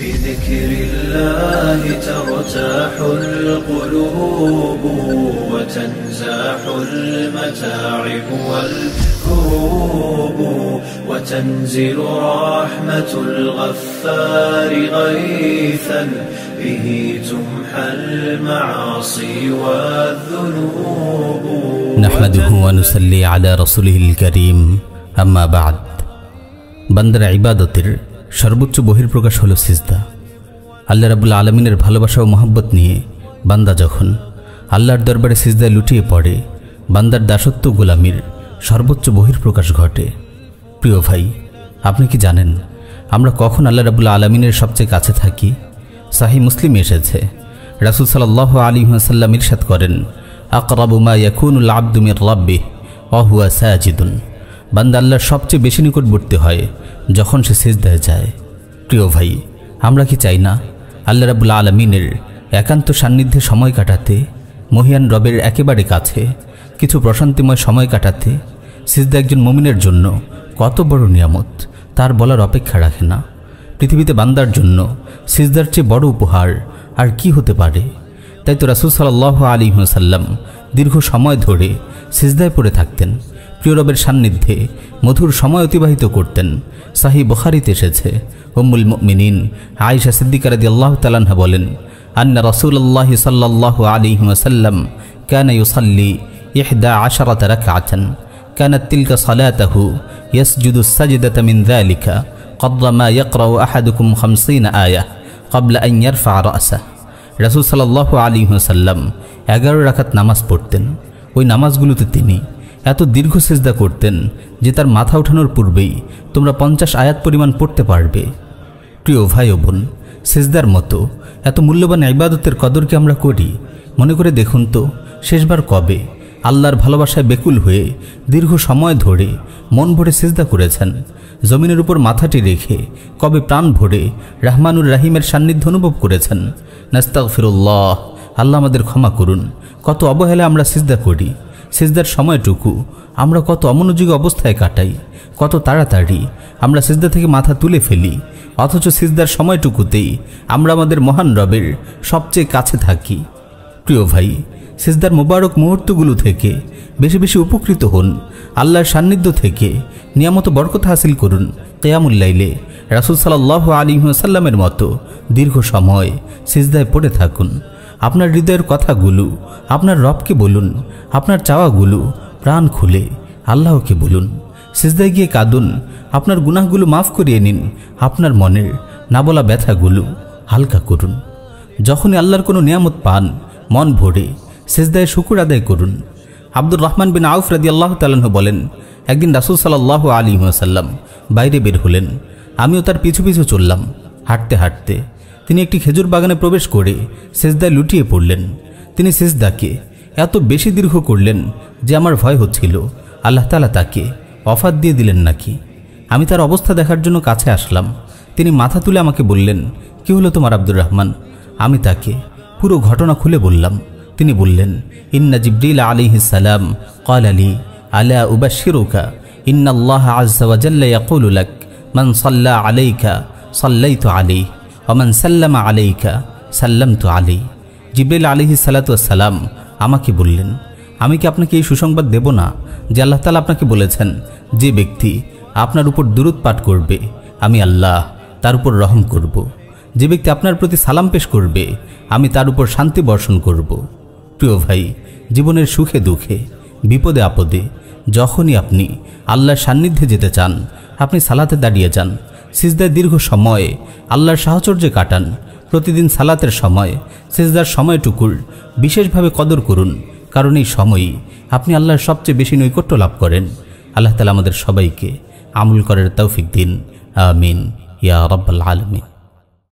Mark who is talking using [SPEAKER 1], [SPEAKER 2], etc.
[SPEAKER 1] بذكر الله ترتاح القلوب وتنزاح المتاعب والكروب وتنزل رحمة الغفار غيثا به تمحى المعاصي والذنوب
[SPEAKER 2] نحمده ونصلي على رسوله الكريم أما بعد বান্দার ইবাদতের সর্বোচ্চ বহির্প্রকাশ হলো সিজদা। আল্লাহ রাব্বুল আলামিনের ভালোবাসা ও মহব্বত নিয়ে বান্দা যখন আল্লাহর দরবারে সিজদায় লুটিয়ে পড়ে, বান্দার দাসত্ব গোলামির সর্বোচ্চ বহির্প্রকাশ ঘটে। প্রিয় ভাই, আপনি কি জানেন আমরা কখন আল্লাহ রাব্বুল আলামিনের সবচেয়ে কাছে থাকি? সহিহ মুসলিমে এসেছে, রাসূল সাল্লাল্লাহু আলাইহি ওয়াসাল্লাম ইরশাদ করেন, আকরাবু মা ইয়াকুনুল আবদু মির রাব্বিহি ওয়া হুয়া সাজিদুন। বান্দা আল্লাহর সবচেয়ে বেশি নিকটবর্তী হয় যখন সে সিজদায় যায়। প্রিয় ভাই, আমরা কি চাই না আল্লাহ রাব্বুল আলামিনের একান্ত সান্নিধ্যে সময় কাটাতে, মহিয়ান রবের একেবারে কাছে কিছু প্রশান্তিময় সময় কাটাতে? সিজদা একজন মুমিনের জন্য কত বড় নিয়ামত, তার বলার অপেক্ষা রাখে না। পৃথিবীতে বান্দার জন্য সিজদার চেয়ে বড় উপহার আর কি হতে পারে? তাই তো রাসূল সাল্লাল্লাহু আলাইহি ওয়াসাল্লাম দীর্ঘ সময় ধরে সিজদায় পড়ে থাকতেন, প্রিয় রবের সান্নিধ্যে মধুর সময় অতিবাহিত করতেন। সহিহ বুখারীতে এসেছে, উম্মুল মুমিনিন আয়েশা সিদ্দিকা রাদিয়াল্লাহু তাআলা আনহা বলেন, আন্না রাসূলুল্লাহ সাল্লাল্লাহু আলাইহি ওয়াসাল্লাম কানা ইউসাল্লি 11 রাকআতান কানাত তিলকা সালাতুহু ইয়াসজুদু সাজদাতা মিন যালিকা قدر ما يقرأ أحدكم 50 آية قبل أن يرفع رأسه। রাসূল সাল্লাল্লাহু আলাইহি ওয়াসাল্লাম 11 রাকাত নামাজ পড়তেন। ওই নামাজগুলোতে তিনি এত দীর্ঘ সিজদা করতেন যে তার মাথা ওঠানোর পূর্বেই তোমরা 50 আয়াত পরিমাণ পড়তে পারবে। প্রিয় ভাই ও বোন, সিজদার মতো এত মূল্যবান ইবাদতের কদর কি আমরা করি? মনে করে দেখুন তো, শেষবার কবে আল্লাহর ভালোবাসায় বেকুল হয়ে দীর্ঘ সময় ধরে মন ভরে সিজদা করেছেন? জমিনের উপর মাথাটি রেখে কবে প্রাণ ভরে রহমানুর রাহিমের সান্নিধ্য অনুভব করেছেন? নাস্তাগফিরুল্লাহ, আল্লাহ আমাদের ক্ষমা করুন। কত অবহেলা আমরা সিজদা করি। সিজদার সময়টুকু আমরা কত অমনোযোগী অবস্থায় কাটাই, কত তাড়াতাড়ি আমরা সিজদা থেকে মাথা তুলে ফেলি, অথচ সিজদার সময়টুকুতেই আমরা আমাদের মহান রবের সবচেয়ে কাছে থাকি। প্রিয় ভাই, সিজদার মোবারক মুহূর্তগুলো থেকে বেশি বেশি উপকৃত হন। আল্লাহর সান্নিধ্য থেকে নিয়ামত বরকত হাসিল করুন। কিয়ামুল লাইলে রাসূল সাল্লাল্লাহু আলাইহি ওয়াসাল্লামের মতো দীর্ঘ সময় সিজদায় পড়ে থাকুন। আপনার হৃদয়ের কথাগুলো আপনার রবকে বলুন, আপনার চাওয়াগুলো প্রাণ খুলে আল্লাহকে বলুন। সিজদায় গিয়ে কাঁদুন, আপনার গুনাহগুলো মাফ করিয়ে নিন, আপনার মনের না বলা ব্যথাগুলো হালকা করুন। যখনই আল্লাহর কোনো নিয়ামত পান, মন ভরে সিজদায় শুকর আদায় করুন। আব্দুর রহমান বিন আউফ রাদিয়াল্লাহু তাআলা আনহু বলেন, একদিন রাসূল সাল্লাল্লাহু আলাইহি ওয়াসাল্লাম বাইরে বের হলেন, আমিও তার পিছু পিছু চললাম। হাঁটতে হাঁটতে তিনি একটি খেজুর বাগানে প্রবেশ করে সিজদায় লুটিয়ে পড়লেন। তিনি সিজদাকে এত বেশি দীর্ঘ করলেন যে আমার ভয় হচ্ছিল আল্লাহ তাআলা তাকে অফাত দিয়ে দিলেন নাকি। আমি তার অবস্থা দেখার জন্য কাছে আসলাম। তিনি মাথা তুলে আমাকে বললেন, কি হলো তোমার আব্দুর রহমান? আমি তাকে পুরো ঘটনা খুলে বললাম। তিনি বললেন, ইন্না জিবরিল আলাইহিস সালাম ক্বালা লি আলা উবাশশিরুকা ইন্নাল্লাহা আযজা ওয়া জাল্লা ইয়াকুলু লাক মান সাল্লা আলাইকা সাল্লাইতু আলাইহি ওয়া মান সাল্লামা আলাইকা সাল্লামতু আলাইহি। জিবরিল আলাইহিস সালাতু ওয়াস সালাম আমাকে বললেন, আমি কি আপনাকে এই সুসংবাদ দেব না যে আল্লাহ তাআলা আপনাকে বলেছেন, যে ব্যক্তি আপনার উপর দুরূদ পাঠ করবে আমি আল্লাহ তার উপর রহম করব, যে ব্যক্তি আপনার প্রতি সালাম পেশ করবে আমি তার উপর শান্তি বর্ষণ করব। প্রিয় ভাই, জীবনের সুখে দুঃখে বিপদে আপদে যখনই আপনি আল্লাহর সান্নিধ্যে যেতে চান, আপনি সালাতে দাঁড়িয়ে যান, সিজদায় দীর্ঘ সময়ে আল্লাহর সাহচর্যে কাটান। প্রতিদিন সালাতের সময় সিজদার সময়টুকুর বিশেষভাবে কদর করুন, কারণ এই সময়ই আপনি আল্লাহর সবচেয়ে বেশি নৈকট্য লাভ করেন। আল্লাহ তাআলা আমাদের সবাইকে আমল করার তৌফিক দিন। আমিন ইয়া রাব্বাল আলামিন।